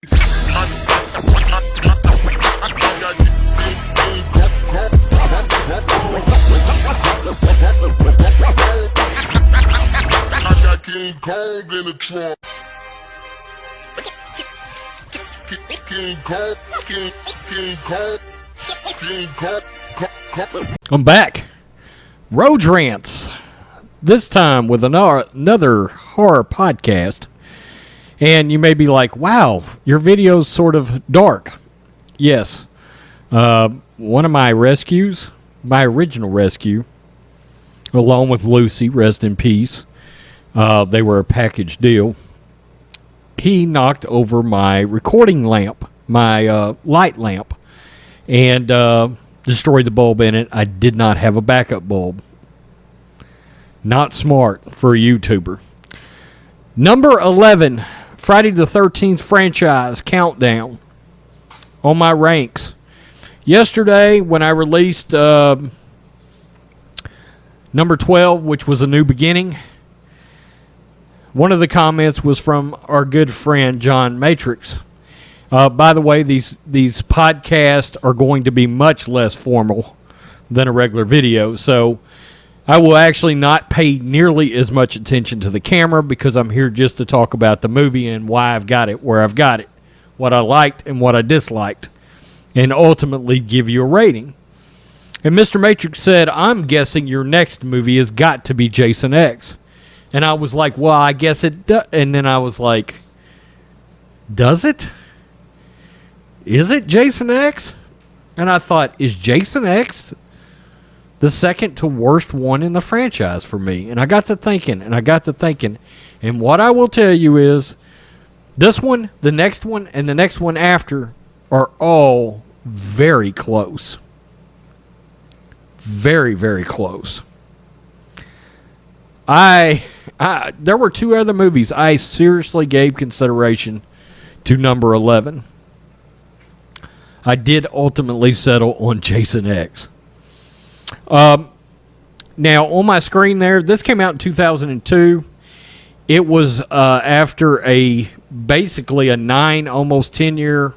King Kong in the trunk. King Kong. I'm back. Rhodes Rants. This time with another horror podcast. And you may be like, wow, your video's sort of dark. Yes. One of my rescues, my original rescue, along with Lucy, rest in peace. They were a package deal. He knocked over my recording lamp, my light lamp, and destroyed the bulb in it. I did not have a backup bulb. Not smart for a YouTuber. Number 11, Friday the 13th franchise countdown on my ranks. Yesterday, when I released number 12, which was A New Beginning, one of the comments was from our good friend John Matrix. By the way, these podcasts are going to be much less formal than a regular video, so I will actually not pay nearly as much attention to the camera because I'm here just to talk about the movie and why I've got it where I've got it, what I liked and what I disliked, and ultimately give you a rating. And Mr. Matrix said, I'm guessing your next movie has got to be Jason X. And I was like, well, I guess it does. And then I was like, does it? Is it Jason X? And I thought, is Jason X the second to worst one in the franchise for me? And I got to thinking, and what I will tell you is, this one, the next one, and the next one after are all very close. Very, very close. There were two other movies I seriously gave consideration to number 11. I did ultimately settle on Jason X. Now, on my screen there, this came out in 2002. It was after basically a 9, almost 10-year,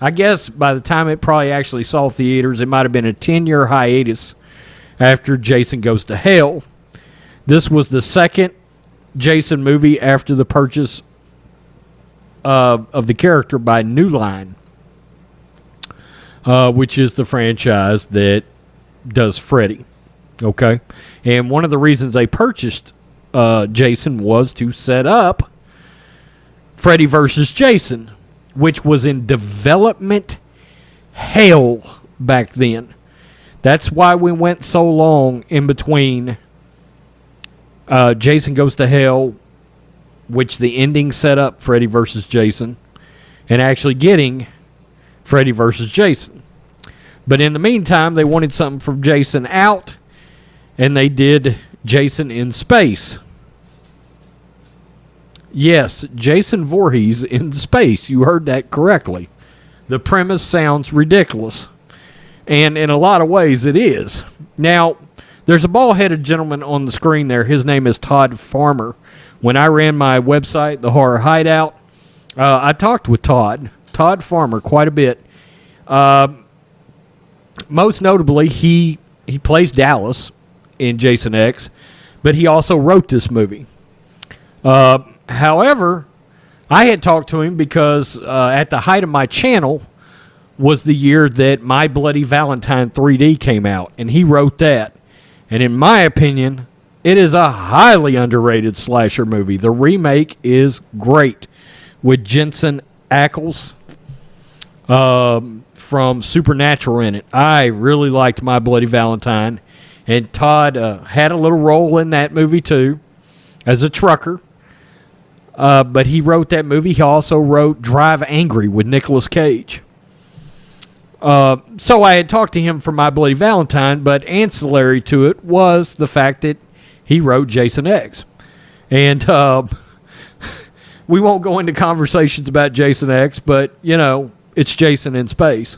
I guess by the time it probably actually saw theaters, it might have been a 10-year hiatus after Jason Goes to Hell. This was the second Jason movie after the purchase of the character by New Line, which is the franchise that does Freddy. Okay? And one of the reasons they purchased Jason was to set up Freddy vs. Jason, which was in development hell back then. That's why we went so long in between Jason Goes to Hell, which the ending set up Freddy vs. Jason, and actually getting Freddy vs. Jason. But in the meantime, they wanted something from Jason out, and they did Jason in Space. Yes, Jason Voorhees in space. You heard that correctly. The premise sounds ridiculous, and in a lot of ways it is. Now, there's a bald-headed gentleman on the screen there. His name is Todd Farmer. When I ran my website, The Horror Hideout, I talked with Todd Farmer, quite a bit. Most notably, he plays Dallas in Jason X, but he also wrote this movie. However, I had talked to him because at the height of my channel was the year that My Bloody Valentine 3D came out, and he wrote that. And in my opinion, it is a highly underrated slasher movie. The remake is great with Jensen Ackles from Supernatural in it. I really liked My Bloody Valentine. And Todd had a little role in that movie too as a trucker. But he wrote that movie. He also wrote Drive Angry with Nicolas Cage. So I had talked to him for My Bloody Valentine, but ancillary to it was the fact that he wrote Jason X. And we won't go into conversations about Jason X, but, you know, it's Jason in space.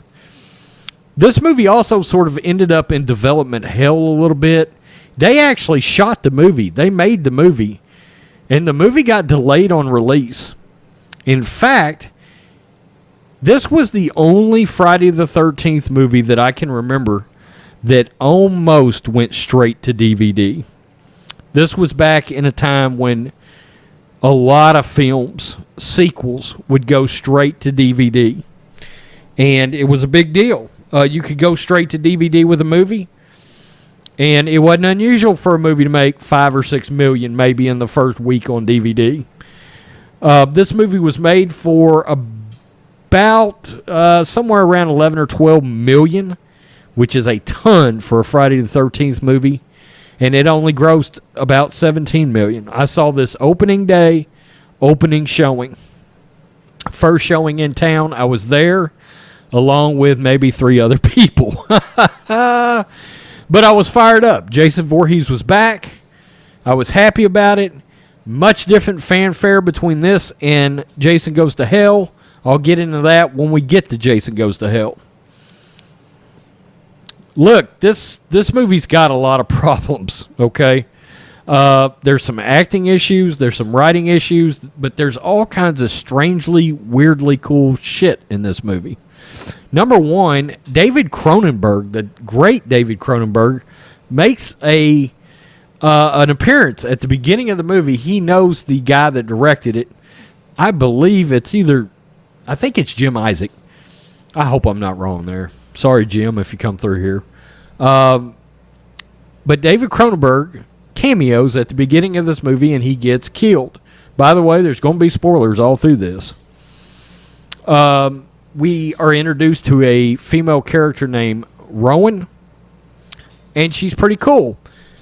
This movie also sort of ended up in development hell a little bit. They actually shot the movie. They made the movie. And the movie got delayed on release. In fact, This was the only Friday the 13th movie that I can remember that almost went straight to DVD. This was back in a time when a lot of films, sequels, would go straight to DVD. And it was a big deal. You could go straight to DVD with a movie. And it wasn't unusual for a movie to make $5 or $6 million maybe in the first week on DVD. This movie was made for about somewhere around 11 or 12 million, which is a ton for a Friday the 13th movie. And it only grossed about 17 million. I saw this opening day, opening showing. First showing in town, I was there along with maybe 3 other people. But I was fired up. Jason Voorhees was back. I was happy about it. Much different fanfare between this and Jason Goes to Hell. I'll get into that when we get to Jason Goes to Hell. Look, this movie's got a lot of problems, okay? There's some acting issues, there's some writing issues, but there's all kinds of strangely, weirdly cool shit in this movie. Number one, David Cronenberg, the great David Cronenberg, makes an appearance at the beginning of the movie. He knows the guy that directed it. I believe I think it's Jim Isaac. I hope I'm not wrong there. Sorry, Jim, if you come through here. But David Cronenberg cameos at the beginning of this movie, and he gets killed. By the way, there's going to be spoilers all through this. We are introduced to a female character named Rowan, and she's pretty cool.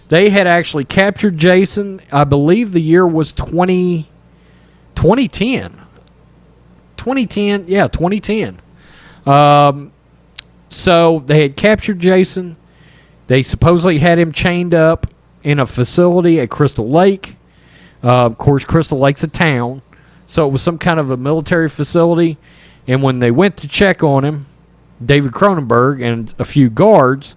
They had actually captured Jason. I believe the year was 2010. 2010, yeah, 2010. So they had captured Jason. They supposedly had him chained up in a facility at Crystal Lake. Of course, Crystal Lake's a town, so it was some kind of a military facility. And when they went to check on him, David Cronenberg and a few guards,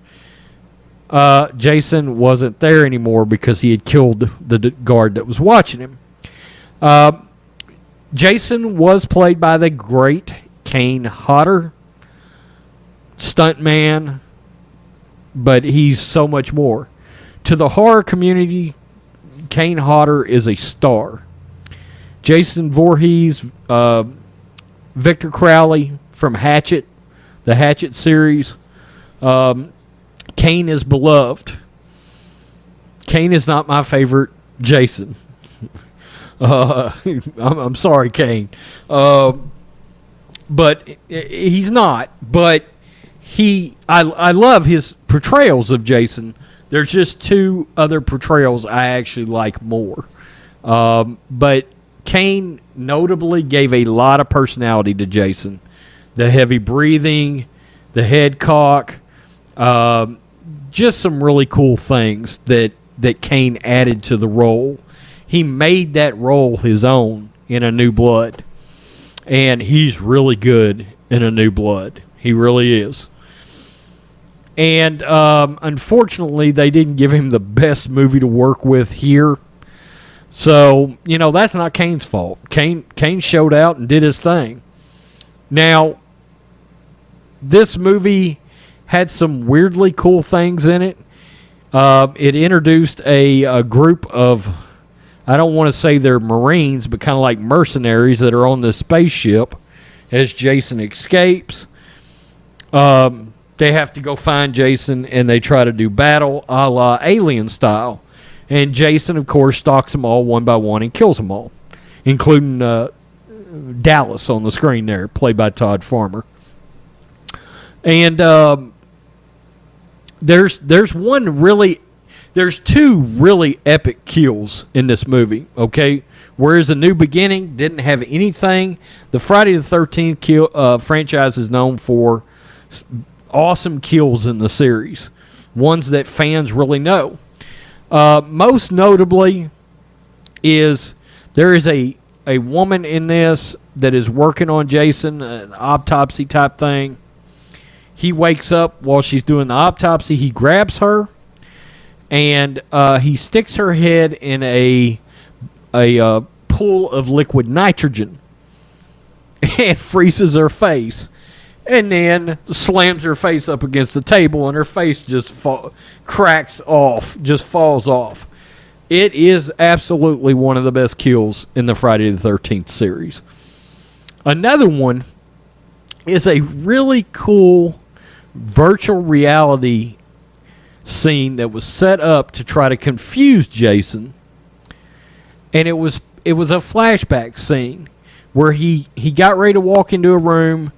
Jason wasn't there anymore because he had killed the guard that was watching him. Jason was played by the great Kane Hodder, stuntman, but he's so much more. To the horror community, Kane Hodder is a star. Jason Voorhees, Victor Crowley from Hatchet, the Hatchet series. Kane is beloved. Kane is not my favorite Jason. I'm sorry, Kane. But he's not. But I love his portrayals of Jason. There's just 2 other portrayals I actually like more. But Kane notably gave a lot of personality to Jason. The heavy breathing, the head cock, just some really cool things that Kane added to the role. He made that role his own in A New Blood. And he's really good in A New Blood. He really is. And unfortunately, they didn't give him the best movie to work with here. So, that's not Kane's fault. Kane showed out and did his thing. Now, this movie had some weirdly cool things in it. It introduced a group of, I don't want to say they're Marines, but kind of like mercenaries that are on this spaceship as Jason escapes. They have to go find Jason, and they try to do battle a la Alien style. And Jason, of course, stalks them all one by one and kills them all, including Dallas on the screen there, played by Todd Farmer. And there's 2 really epic kills in this movie, okay? Whereas A New Beginning didn't have anything. The Friday the 13th franchise is known for awesome kills in the series, ones that fans really know. Most notably is there is a woman in this that is working on Jason, an autopsy type thing. He wakes up while she's doing the autopsy. He grabs her, and he sticks her head in a pool of liquid nitrogen. and freezes her face. And then slams her face up against the table, and her face just cracks off, just falls off. It is absolutely one of the best kills in the Friday the 13th series. Another one is a really cool virtual reality scene that was set up to try to confuse Jason. And it was a flashback scene where he got ready to walk into a room,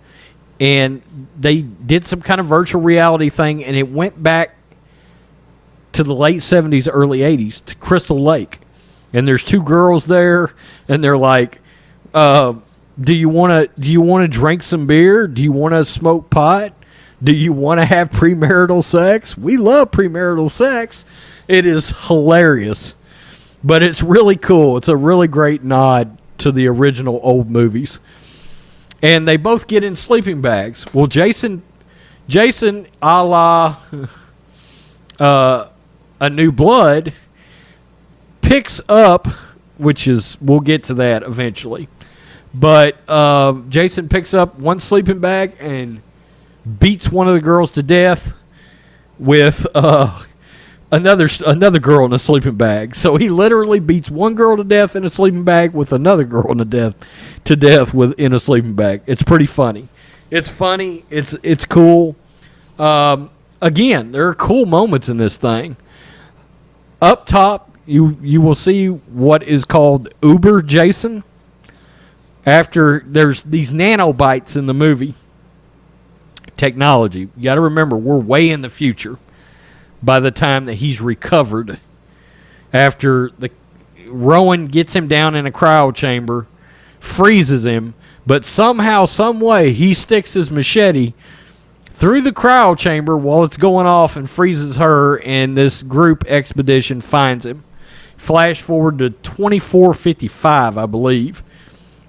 and they did some kind of virtual reality thing, and it went back to the late 70s, early 80s, to Crystal Lake. And there's two girls there, and they're like, do you want to drink some beer? Do you want to smoke pot? Do you want to have premarital sex? We love premarital sex. It is hilarious, but it's really cool. It's a really great nod to the original old movies. And they both get in sleeping bags. Well, Jason, a la A New Blood, picks up, which is, we'll get to that eventually. But Jason picks up one sleeping bag and beats one of the girls to death with another girl in a sleeping bag. So he literally beats one girl to death in a sleeping bag with another girl to death in a sleeping bag. It's pretty funny. It's funny. It's cool. Again, there are cool moments in this thing. Up top, you will see what is called Uber Jason. After there's these nanobites in the movie technology. You got to remember, we're way in the future by the time that he's recovered. After Rowan gets him down in a cryo chamber, freezes him, but somehow, some way, he sticks his machete through the cryo chamber while it's going off and freezes her, and this group expedition finds him. Flash forward to 2455, I believe.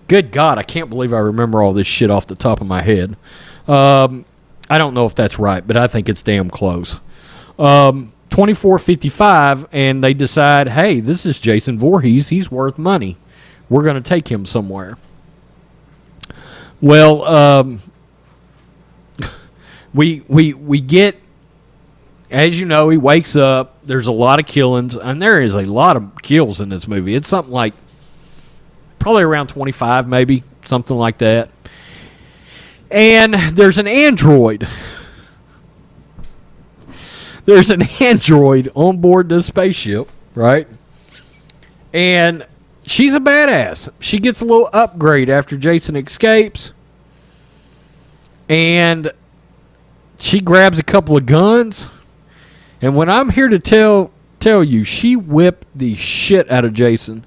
Good God, I can't believe I remember all this shit off the top of my head. I don't know if that's right, but I think it's damn close. 2455, and they decide, hey, this is Jason Voorhees. He's worth money. We're going to take him somewhere. Well, we get, as you know, he wakes up. There's a lot of killings, and there is a lot of kills in this movie. It's something like probably around 25, maybe, something like that. And there's an android. There's an android on board this spaceship, right? And she's a badass. She gets a little upgrade after Jason escapes. And she grabs a couple of guns. And when I'm here to tell you, she whipped the shit out of Jason.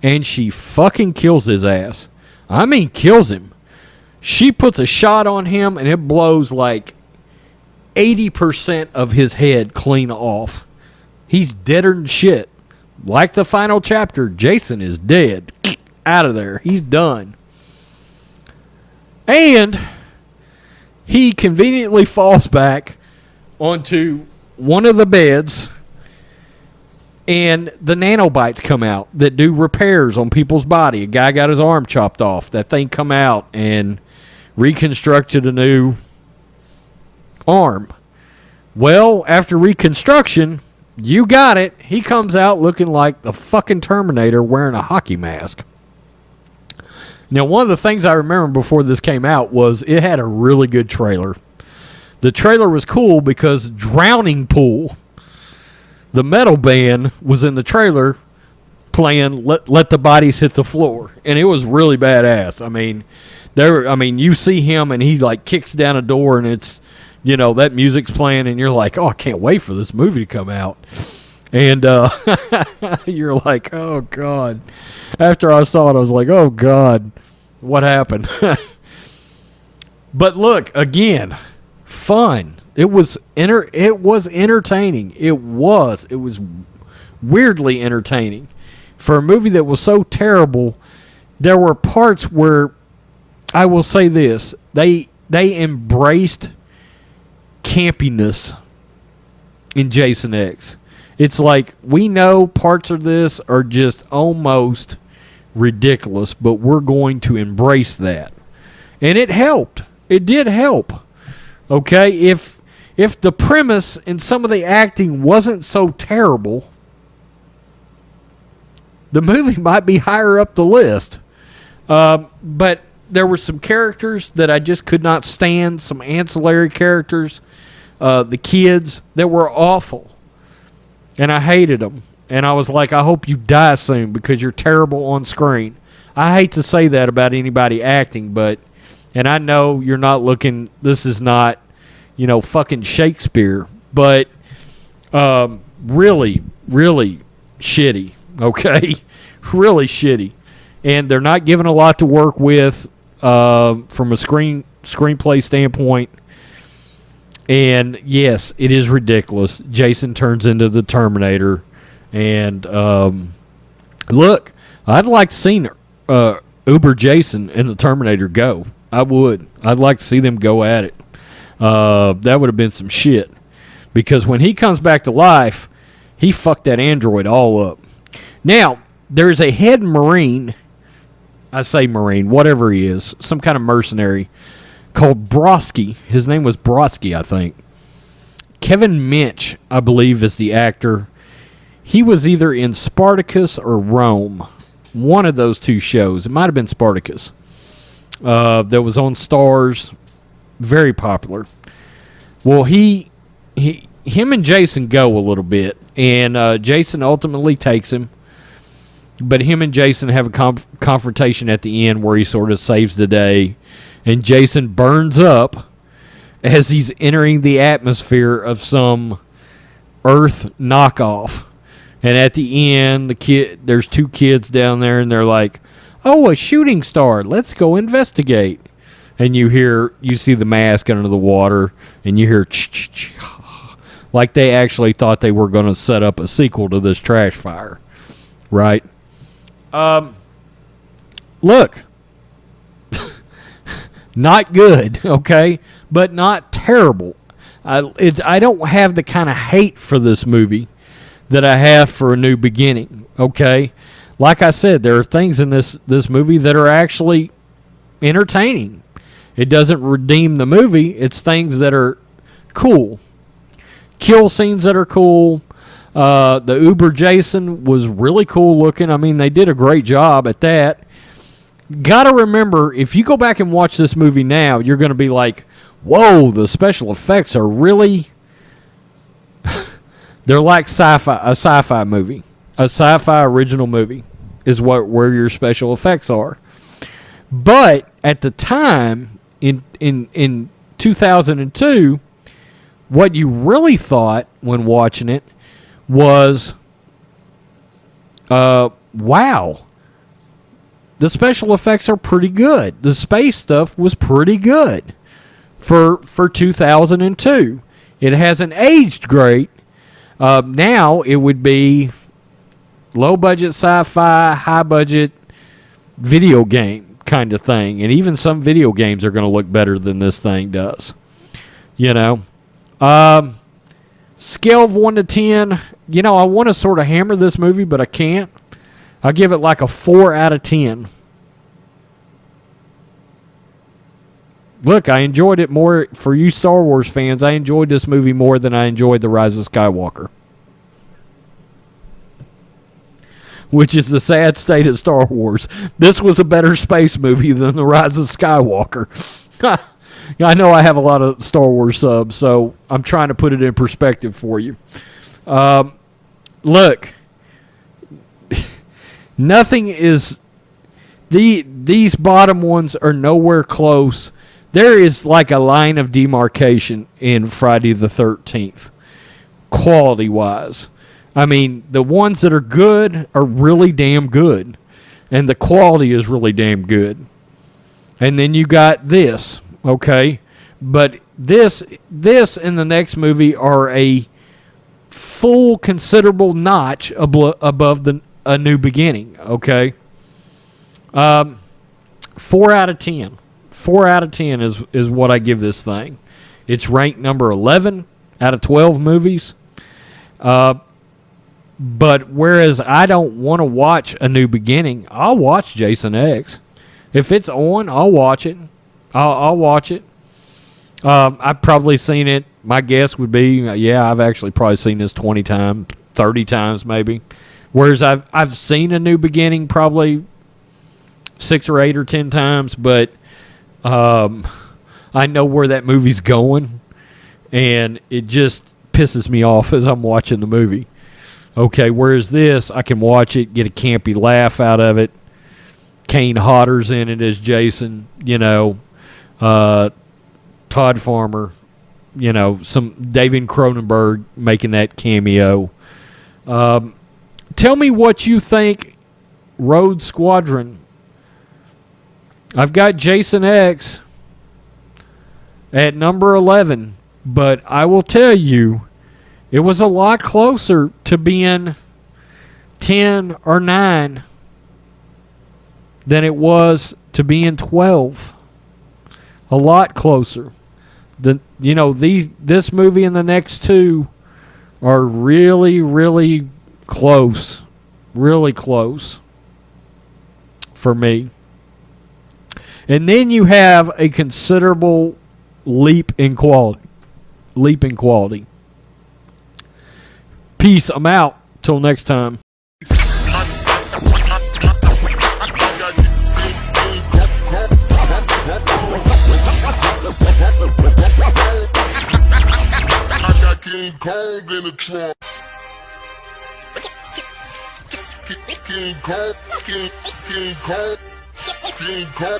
And she fucking kills his ass. I mean, kills him. She puts a shot on him, and it blows like 80% of his head clean off. He's deader than shit. Like the final chapter, Jason is dead. Out of there. He's done. And he conveniently falls back onto one of the beds, and the nanobites come out that do repairs on people's body. A guy got his arm chopped off. That thing come out and reconstructed a new arm. Well, after reconstruction, you got it. He comes out looking like the fucking Terminator wearing a hockey mask. Now, one of the things I remember before this came out was it had a really good trailer. The trailer was cool because Drowning Pool, the metal band, was in the trailer playing Let the Bodies Hit the Floor. And it was really badass. I mean, you see him and he like kicks down a door and it's, you know, that music's playing and you're like, oh, I can't wait for this movie to come out. And you're like, oh, God. After I saw it, I was like, oh, God, what happened? But look, again, fun. It was entertaining. It was weirdly entertaining. For a movie that was so terrible, there were parts where, I will say this, they embraced campiness in Jason X. It's like, we know parts of this are just almost ridiculous, but we're going to embrace that. And it helped. It did help. Okay? If the premise and some of the acting wasn't so terrible, the movie might be higher up the list. But there were some characters that I just could not stand, some ancillary characters, the kids that were awful. And I hated them. And I was like, I hope you die soon because you're terrible on screen. I hate to say that about anybody acting, and I know you're not looking, this is not, fucking Shakespeare, but really, really shitty, okay? Really shitty. And they're not given a lot to work with from a screenplay standpoint. And yes, it is ridiculous. Jason turns into the Terminator. And look, I'd like to see Uber Jason and the Terminator go. I would. I'd like to see them go at it. That would have been some shit. Because when he comes back to life, he fucked that android all up. Now, there's a head Marine, I say Marine, whatever he is, some kind of mercenary, called Brodsky. His name was Brodsky, I think. Kevin Minch, I believe, is the actor. He was either in Spartacus or Rome. One of those two shows. It might have been Spartacus. That was on Starz. Very popular. Well, him and Jason go a little bit. And Jason ultimately takes him. But him and Jason have a confrontation at the end where he sort of saves the day. And Jason burns up as he's entering the atmosphere of some Earth knockoff. And at the end, there's two kids down there, and they're like, "Oh, a shooting star! Let's go investigate." And you see the mask under the water, and you hear like they actually thought they were going to set up a sequel to this trash fire, right? Look, not good, okay, but not terrible. I don't have the kind of hate for this movie that I have for A New Beginning, okay? Like I said, there are things in this movie that are actually entertaining. It doesn't redeem the movie. It's things that are cool. Kill scenes that are cool. The Uber Jason was really cool looking. I mean, they did a great job at that. Gotta remember, if you go back and watch this movie now, you're going to be like, whoa, the special effects are really... They're like a sci-fi movie. A sci-fi original movie is where your special effects are. But at the time, in 2002, what you really thought when watching it was, wow, the special effects are pretty good. The space stuff was pretty good for 2002. It hasn't aged great. Now it would be low-budget sci-fi, high-budget video game kind of thing. And even some video games are going to look better than this thing does. Scale of 1 to 10. I want to sort of hammer this movie, but I can't. I'll give it like a 4 out of 10. Look, I enjoyed it more. For you Star Wars fans, I enjoyed this movie more than I enjoyed The Rise of Skywalker. Which is the sad state of Star Wars. This was a better space movie than The Rise of Skywalker. I know I have a lot of Star Wars subs, so I'm trying to put it in perspective for you. Look, nothing is... These bottom ones are nowhere close. There is like a line of demarcation in Friday the 13th, quality-wise. I mean, the ones that are good are really damn good, and the quality is really damn good. And then you got this, okay? But this and the next movie are a full considerable notch above A New Beginning, okay? 4 out of 10. 4 out of 10 is what I give this thing. It's ranked number 11 out of 12 movies. But whereas I don't want to watch A New Beginning, I'll watch Jason X. If it's on, I'll watch it. I'll watch it. I've probably seen it. My guess would be, I've actually probably seen this 20 times, 30 times maybe. Whereas I've seen A New Beginning probably 6 or 8 or 10 times, but I know where that movie's going, and it just pisses me off as I'm watching the movie. Okay, whereas this, I can watch it, get a campy laugh out of it. Kane Hodder's in it as Jason, Todd Farmer, some David Cronenberg making that cameo. Tell me what you think, Rhodes Squadron. I've got Jason X at number 11, but I will tell you, it was a lot closer to being 10 or 9 than it was to being 12. A lot closer. This movie and the next two are really, really close. Really close for me. And then you have a considerable leap in quality. Peace. I'm out. Till next time. King Kong in the trunk. King Kong, King Kong, King Kong.